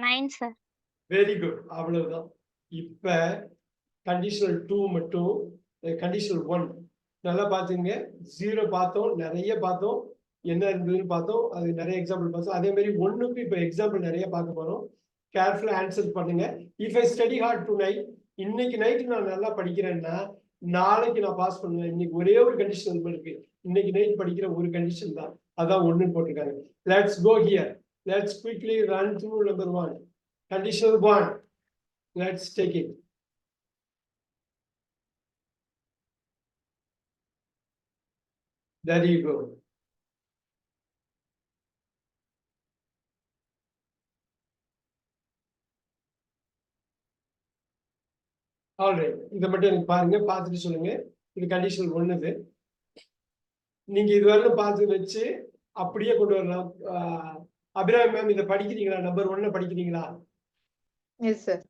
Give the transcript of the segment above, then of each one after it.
9 sir. Very good, அவ்வளவுதான். இப்ப conditional 2 மட்டும், கண்டிஷனல் 1 நல்லா பாத்துங்க. 0 பார்த்தோம், நிறைய பார்த்தோம், என்ன இருந்ததுன்னு பார்த்தோம், அது நிறைய எக்ஸாம்பிள் பார்த்தோம். அதே மாதிரி 1க்கு இப்ப எக்ஸாம்பிள் நிறைய பார்க்க போறோம். கேர்ஃபுல்லா ஆன்சர் பண்ணுங்க. If I study hard tonight, இன்னைக்கு நைட் நான் நல்லா படிக்கிறேன்னா நாளைக்கு நான் பாஸ் பண்ணுவேன். இன்னைக்கு ஒரே ஒரு கண்டிஷன் இருக்கு, இன்னைக்கு நைட் படிக்கிற ஒரு கண்டிஷன் தான், அதான் 1 போட்டிருக்காங்க. Let's go here. Let's quickly run through number 1. Conditional 1. Let's take it. There you go. All right. இதை மட்டும் எனக்கு பாருங்க, பார்த்துட்டு சொல்லுங்க. இது கண்டிஷனல் 1 இது. நீங்க இதுவரை பார்த்து வச்சு அப்படியே கொண்டு வரலாம். அபிராமி மேம் இதை படிக்கிறீங்களா? நம்பர் 1 படிக்கிறீங்களா? Yes sir.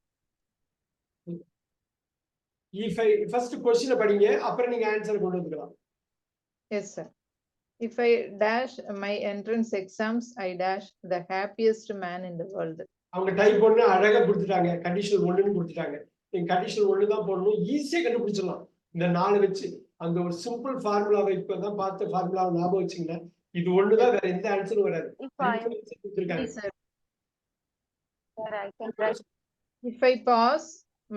If I first question படிங்க, அப்புறம் நீங்க ஆன்சர் கொண்டு வந்துக்கலாம். Yes sir. If I dash my entrance exams, I dash the happiest man in the world. அவங்க டைப் பண்ணி அழகா கொடுத்துட்டாங்க, கண்டிஷனல் 1ன்னு கொடுத்துட்டாங்க. நீங்க கண்டிஷனல் 1 தான் போடணும், ஈஸியா கண்டுபிடிச்சிடலாம் இந்த 4 வச்சு. அந்த ஒரு சிம்பிள் ஃபார்முலாவை இப்பதான் பார்த்த ஃபார்முலாவை ஞாபகம் வச்சுங்க. இது ஒண்ணுதான், வேற எந்த ஆன்சரும் வராது. If I pass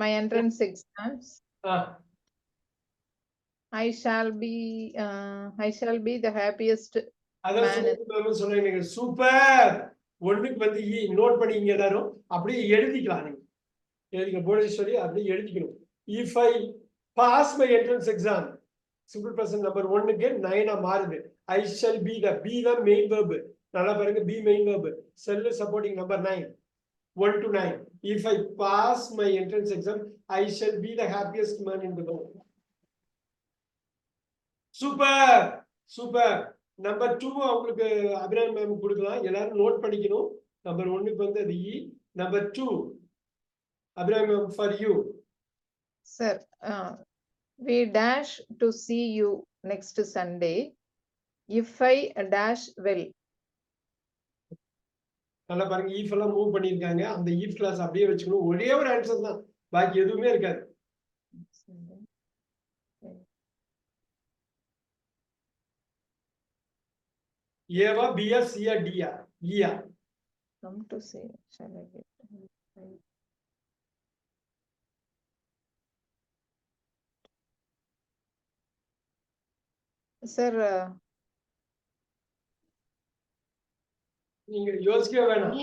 my entrance exams, I shall be the happiest man. சொன்னீங்க. சூப்பர். 1க்கு வந்து நோட் பண்ணிங்க எல்லாரும், அப்படியே எழுதிக்கலாம். நீங்க எழுதிக்க போடேஸ்வரி, அப்படியே எழுதிக்கணும். If I pass my entrance exam, simple present number 1க்கு 9 மாறுது. I shall be the main verb. நல்லா பாருங்க, be main verb. Shall supporting number 9. 1 to 9. If I pass my entrance exam, I shall be the happiest man in the world. Super super. Number 2 உங்களுக்கு Abirami ma'am கொடுக்கலாம், எல்லாரும் note பண்ணிக்கணும். Number 1க்கு வந்து அது E. Number 2 Abirami ma'am for you. Sir, we dash to see you next Sunday if I dash well. நல்லா பாருங்க, if எல்லாம் மூவ் பண்ணிருக்காங்க. அந்த ஈஃப் கிளாஸ் அப்படியே வச்சுக்கணும். ஒரே ஒரு ஆன்சர் தான், பாக்கி எதுவுமே இருக்காது. ஏவா, பியா, சியா, டியா? ஈயா. Come to say, shall I get? Sir, நீங்க யோசிக்கவே வேணாம்.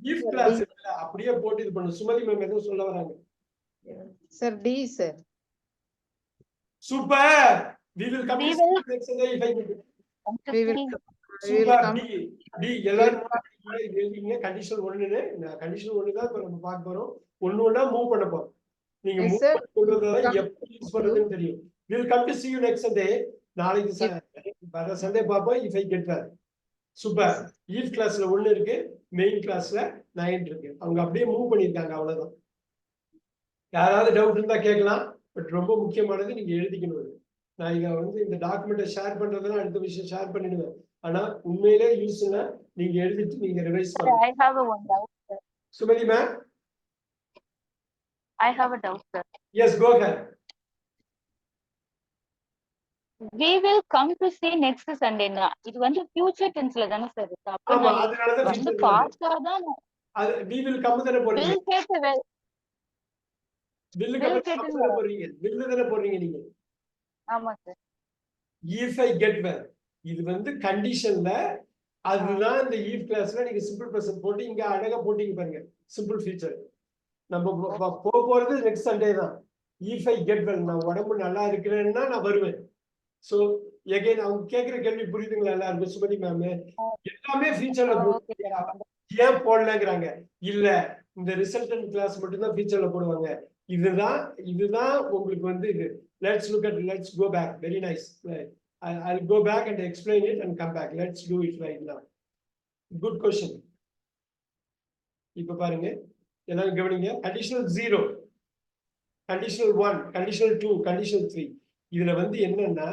ஈஃப் கிளாஸ் அப்படியே போட்டு இது பண்ணு. சுமதி மேம் எதுவும் சொல்ல வராங்க. sir, D sir. Super. we will come to next Sunday if I get. We will super. D எல்லாரும் எழுதிங்க. கண்டிஷனல் 1ன்னு, கண்டிஷனல் 1 தான் இப்ப நம்ம பார்க்க போறோம். ஒண்ணா மூவ் பண்ண போறோம். நீங்க மூவ் பண்றதுல எப்படி யூஸ் பண்றதுன்னு தெரியும். we will come to see you next Sunday. நாளைக்கு வர சண்டே பாப்போம். if I get well. Super. If கிளாஸ்ல 1 இருக்கு, மெயின் கிளாஸ்ல 9 இருக்கு. அவங்க அப்படியே மூவ் பண்ணிருக்காங்க, அவ்வளவுதான். யாராவது டவுட் இருந்தா கேட்கலாம். பட் ரொம்ப முக்கியமானது நீங்க எழுதிக்கணும். நான் இதை வந்து இந்த டாக்குமெண்ட்டை ஷேர் பண்றதுனா அடுத்த விஷயம் ஷேர் பண்ணிடுவேன். ஆனா உண்மையிலே யூஸ்னா நீங்க எழுதிட்டு நீங்க ரிவைஸ் பண்ணுங்க. I have one doubt, sir. Sumathi ma'am, I have a doubt, sir. yes, go ahead. We will come to see next Sunday. இது வந்து future tenseல தான சார் இருக்கு. அப்ப ஆமா, அதனால தான் வந்து future பாஸ்டா தான் அது we will come தான போறீங்க. will கேட்டு will come தான போறீங்க. will தான போறீங்க நீங்க. ஆமா sir. if I get well, இது வந்து கண்டிஷன்ல, அதுதான் இந்த ஈஃப் கிளாஸ்ல நீங்க சிம்பிள் பிரசன்ட் போட்டு இங்க அழகா போட்டீங்க பாருங்க. சிம்பிள் ஃபியூச்சர் நம்ம போறது நெக்ஸ்ட் சண்டே தான். if I get well, நான் உடம்பு நல்லா இருக்கிறேன்னா நான் வருவேன். சோ எகைன் அவங்க கேக்குற கேள்வி புரியுதுங்களா எல்லாருக்கும்? சுமதி மேம் எல்லாமே ஃபியூச்சர்ல ஏன் போடலங்கிறாங்க. இல்ல, இந்த ரிசல்டன்ட் கிளாஸ் மட்டும் தான் ஃபியூச்சர்ல போடுவாங்க. இதுதான் உங்களுக்கு வந்து இது. let's go back. Very nice. I'll go back and explain it and come back. Let's do it right now. Good question. இப்ப பாருங்க, எல்லாரும் கவனிங்க. conditional 0, conditional 1, conditional 2, conditional 3. இதுல வந்து என்னன்னா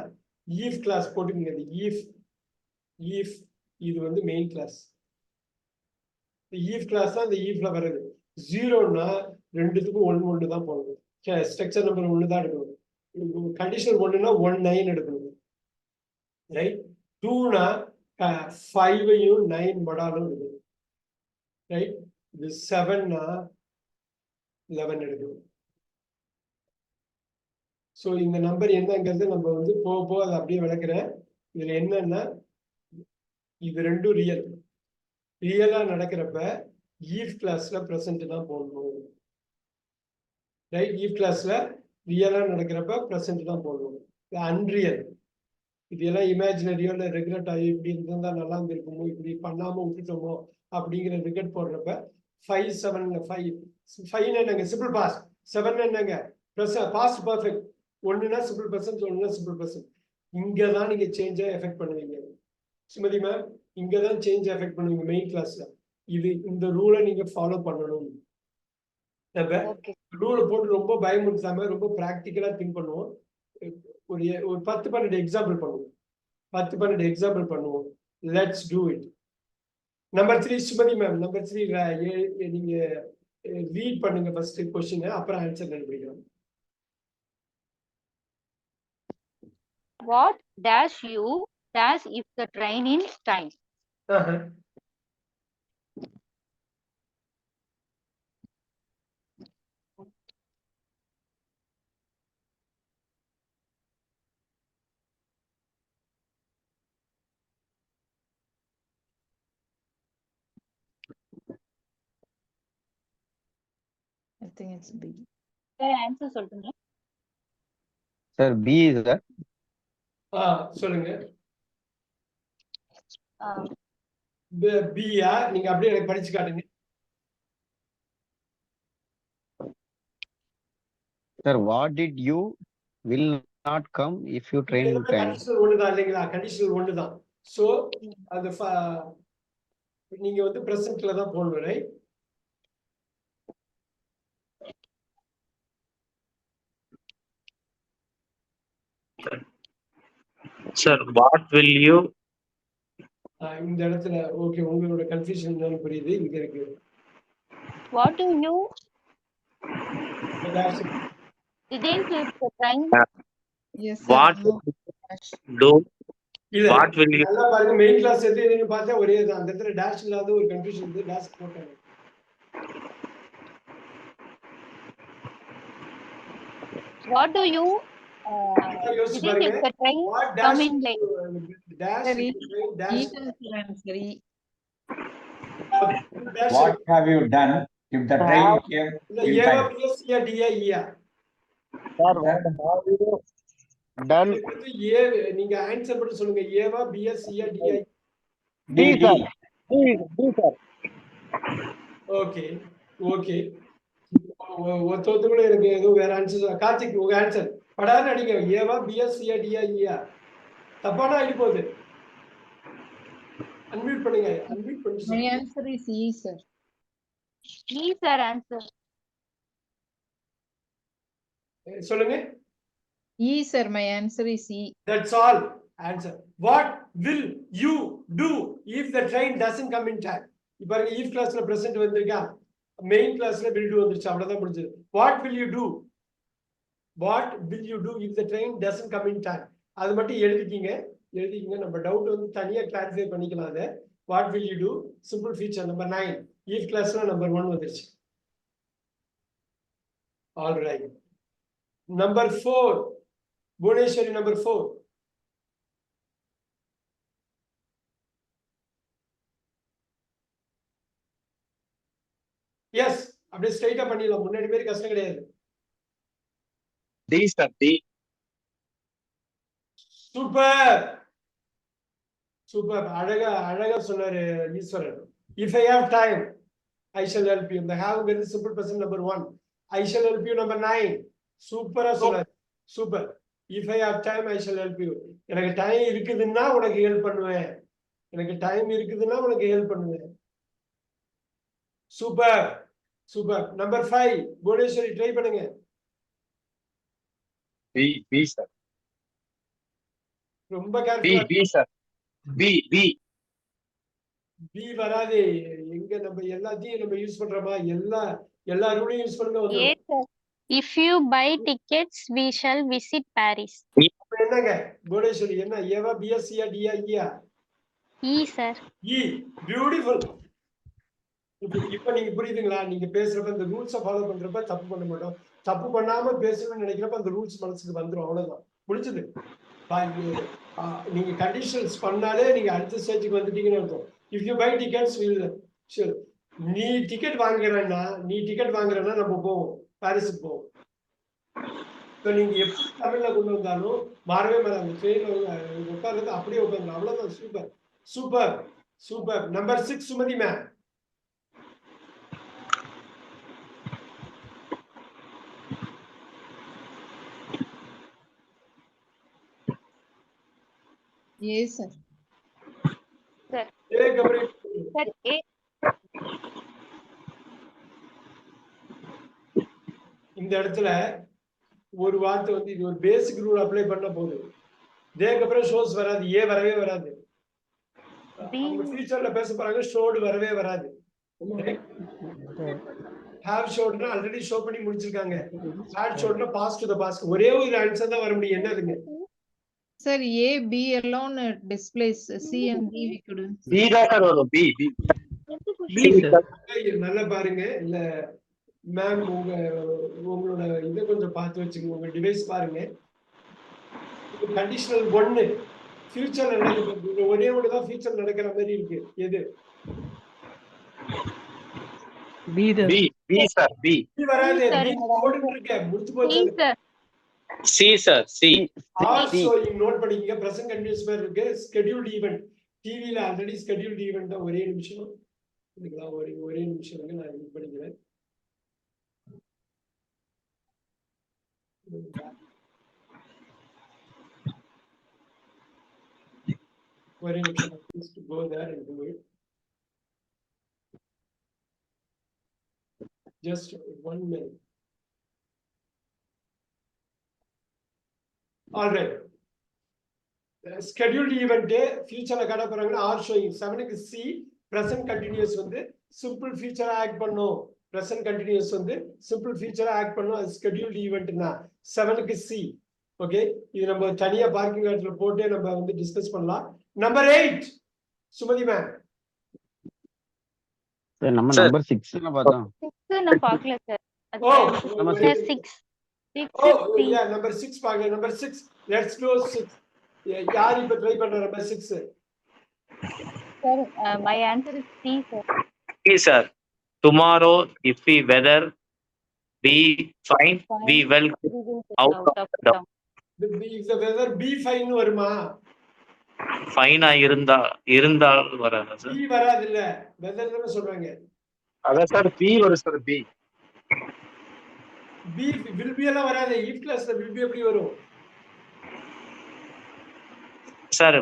if class போட்டுங்க. if இது வந்து மெயின் கிளாஸ். ஈவ் கிளாஸ் தான் இந்த ஈவ்ல வருது. 0ன்னா ரெண்டுத்துக்கும் 1 தான் போடணும். ஸ்ட்ரக்சர் நம்பர் 1 தான் எடுக்கணும். கண்டிஷனல் 1ன்னா 19 எடுக்கணும். ரைட். 2னா 5ஐயும் 9 மடாலும் எடுக்கணும். ரைட். இது 7னா 11 எடுக்கணும். ஸோ இந்த நம்பர் என்னங்கிறது நம்ம வந்து போக போக அதை அப்படியே விளக்குறேன். இதுல என்னன்னா இது ரெண்டும் ரியலா நடக்கிறப்ப ஈவ் கிளாஸ்ல பிரசன்ட் தான் போடணும். ரைட். ஈவ் கிளாஸ்ல ரியலா நடக்கிறப்ப பிரசன்ட் தான் போடணும். அன்ரியல் இது எல்லாம் இமேஜினரியோ இல்லை ரெகுலட் ஆகி இப்படி இருந்தா நல்லா இருந்திருக்குமோ, இப்படி பண்ணாம விட்டுட்டோமோ அப்படிங்கிற ரிகட் போடுறப்ப 5 7 5 என்னங்க சிம்பிள் பாஸ்ட், 7 என்னங்க பாஸ்ட் பர்ஃபெக்ட், 1னா சிம்பிள் பர்சன்ட், 1னா சிம்பிள் பர்சன்ட். இங்கதான் நீங்க சேஞ்சை எஃபெக்ட் பண்ணுவீங்க. சுமதி மேம் இங்கதான் சேஞ்ச் எஃபெக்ட் பண்ணுவீங்க மெயின் கிளாஸ்ல. இந்த ரூலை நீங்க ஃபாலோ பண்ணணும். நம்ம ரூலை போட்டு ரொம்ப பயமுறுத்தாம ரொம்ப பிராக்டிக்கலா திங்க் பண்ணுவோம். ஒரு 10-12 எக்ஸாம்பிள் பண்ணுவோம். 10-12 எக்ஸாம்பிள் பண்ணுவோம். Let's do it. Number 3 Sumathi ma'am, number 3 நீங்க ரீட் பண்ணுங்க ஃபர்ஸ்ட் क्वेश्चन, அப்புறம் ஆன்சர் கண்டுபிடிக்கலாம். What dash you dash if the train in time? I think it's B. Answer சொல்லுங்க. Sir, B is that? சொல்லுங்க. Uh, பியா நீங்க அப்படியே எனக்கு படிச்சு காட்டுங்க. Sir, what did you will not come if you train in time? Conditional 1 தான் இல்லைங்களா? Conditional 1 தான். சோ அந்த நீங்க வந்து பிரசன்ட்ல தான் போடணும். Right. Sir, what will you? இந்த இடத்துல ஓகே உங்களோட கன்ஃபியூஷன் என்னன்னு புரியுது. இங்க இருக்கு. what do you didn't if the train? Yes, sir. What No. do? இல்ல What will you? நல்லா பாருங்க, மெயின் கிளாஸ் எதுன்னு பார்த்தா ஒரே தான். அந்த இடத்துல டேஷ் இல்லாத ஒரு கன்ஃபியூஷன் இருக்கு. டேஷ் போட்டாங்க. What do you யோசிச்சு didn't பாருங்க. if the train What come dash in late? dash Sorry. dash E is answer. E. dash What have you done if the train came இல்ல in Eva time? Plus yeah Diya ஈயா. Sir, what have you done? ஏ நீங்க answer மட்டும் சொல்லுங்க. ஏவா PS யா டியா. D, sir. D, sir. Okay okay. ஒருத்தவங்களும் எனக்கு ஏதோ வேற answer. Karthik உங்க answer படான்னு அடிங்க. ஏவா பிஎஸ் யா டியா ஈயா. தப்பானா ஆயிட்டு போகுது. அன்மியூட் பண்ணுங்க. அன்மியூட் பண்ணி My சொல்லுங்க. answer is E, sir. E sir answer. சொல்லுங்க. E, sir. My answer is E. That's all. Answer. What will you do if the train doesn't come in time? இப்போ if கிளாஸ்ல present வந்திருக்கா, main கிளாஸ்ல will do வந்துருச்சு. அவ்வளவுதான் முடிஞ்சது. What will you do? What will you do if the train doesn't come in time? அது மட்டும் எழுதிக்கிங்க. நம்ம டவுட் வந்து தனியா கிளாரிஃபை பண்ணிக்கலாம். அதை what will you do? Simple feature number 9. if கிளாஸ்ல நம்பர் 1 வந்துருச்சு. All right. Number 4. Bhuneshwari number 4. Yes, அப்படியே ஸ்ட்ரைட்டா பண்ணிடலாம். முன்னாடி மாதிரி கஷ்டம் கிடையாது. D, sir. D. Super super. அழகா சொன்னாரு ஈஸ்வரன். If I have time, I shall help you. The have very simple person number 1. I shall help you number 9. சூப்பரா சொன்னாரு. Super. If I have time, I shall help you. எனக்கு time இருக்குதுன்னா உனக்கு help பண்ணுவேன். எனக்கு time இருக்குதுன்னா உனக்கு help பண்ணுவேன். Super super. Number 5 Bhuvaneshwari try பண்ணுங்க. B, sir. ரொம்ப கேர்ஃபுல்லா. B, sir. B. பி வராது. எங்க இங்க நம்ம எல்லாத்தையும் நம்ம யூஸ் பண்றோமா? எல்லா ரூலையும் யூஸ் பண்ணுங்க A, வந்துடும். sir. If you buy tickets, we shall visit Paris. என்னங்க புவனேஸ்வரி என்ன ஏவா பிஎஸ்சியா டியா இயா? E, sir. இ பியூட்டிஃபுல். இப்ப நீங்க புரியுதுங்களா? நீங்க பேசுறப்ப இந்த ரூல்ஸை ஃபாலோ பண்றப்ப தப்பு பண்ண மாட்டோம். தப்பு பண்ணாம பேசணும்னு நினைக்கிறப்ப அந்த ரூல்ஸ் மனசுக்கு வந்துடும். அவ்வளவுதான், முடிஞ்சது. நீங்க கண்டிஷன்ஸ் பண்ணாலே நீங்க அடுத்த ஸ்டேஜுக்கு வந்துட்டீங்கன்னு அர்த்தம். இஃப் யூ பை டிக்கெட்ஸ் நீ டிக்கெட் வாங்குறேன்னா நம்ம போவோம், பாரிஸுக்கு போவோம். இப்போ நீங்க எப்படி தமிழ்ல கொண்டு வந்தாலும் மாறவே மாறாது. ட்ரெயின்ல உட்கார்றது அப்படியே உட்காந்து, அவ்வளவுதான். Super super super. Number 6 Sumathi ma'am. Yes, sir. Sir. Sir, A. இந்த இடத்துல ஒரு வார்த்தை வந்து இது ஒரு பேசிக் ரூல் அப்ளை பண்ண போகுது. தேக்கு அப்புறம் ஷோஸ் வராது, ஏ வரவே வராது. அவங்க ஃபியூச்சர்ல பேச போறாங்க, ஷோடு வரவே வராது. ஹேவ் ஷோட்னா ஆல்ரெடி ஷோ பண்ணி முடிச்சிருக்காங்க. ஹேட் ஷோட்னா பாஸ்ட் டு தி பாஸ்ட். ஒரே ஒரு ஆன்சர் தான் வர முடியும். என்னதுங்க? Sir, A, B alone displays. C and D we couldn't. B தான் சார் வரும். B. நல்லா பாருங்க. இல்ல மேம், உங்களோட இதை கொஞ்சம் பார்த்து வச்சுக்கோங்க. உங்க டிவைஸ் பாருங்க. கண்டிஷனல் 1 ஃபியூச்சர்ல நடக்குது. ஒரே ஒன்று தான் ஃபியூச்சர் நடக்கிற மாதிரி இருக்கு. எது? B sir. B வராது. இருக்கு, முடிச்சு போச்சு. C sir. C also note பண்ணிக்கங்க. பிரசன்ட் கண்டினியூஸ் மாதிரி இருக்கு. Scheduled event. டிவில ஆல்ரெடி ஸ்கெட்யூல்ட் ஈவென்ட் தான். ஒரே நிமிஷம் ஒரே நிமிஷம் நான் இது பண்ணிக்கிறேன். ஒரே நிமிஷம். Go there and do it. Just 1 minute. All right. Scheduled event future காட்ட போறாங்கன்னா ஆர் ஷோயிங். 7க்கு சி present continuous வந்து simple future ஆக்ட் பண்ணும். present continuous வந்து simple future ஆக்ட் பண்ணும். அது scheduled eventனா 7க்கு சி. ஓகே, இது நம்ம தனியா பார்க்கிங் லாட்ல போட்டு நம்ம வந்து டிஸ்கஸ் பண்ணலாம். Number 8 Sumathi ma'am. சார் நம்ம நம்பர் 6 ல பார்த்தோம். 6 நான் பார்க்கல சார். ஓ, நம்ம Sir, 6. 6 oh yeah, number 6 பாருங்க. number 6, let's go 6. யார் இப்ப ட்ரை பண்ற? number 6. Sir, my answer is C, sir. C sir. Tomorrow if we weather be fine, we will We will get out out of of the town. the weather be fine வருமா? fine இருந்தால் வராது sir. B வராது. இல்ல weather தான சொல்றாங்க. அதான் sir B வரும் sir. B will be எல்லாம் வராது. if classல will be எப்படி வரும் சார்?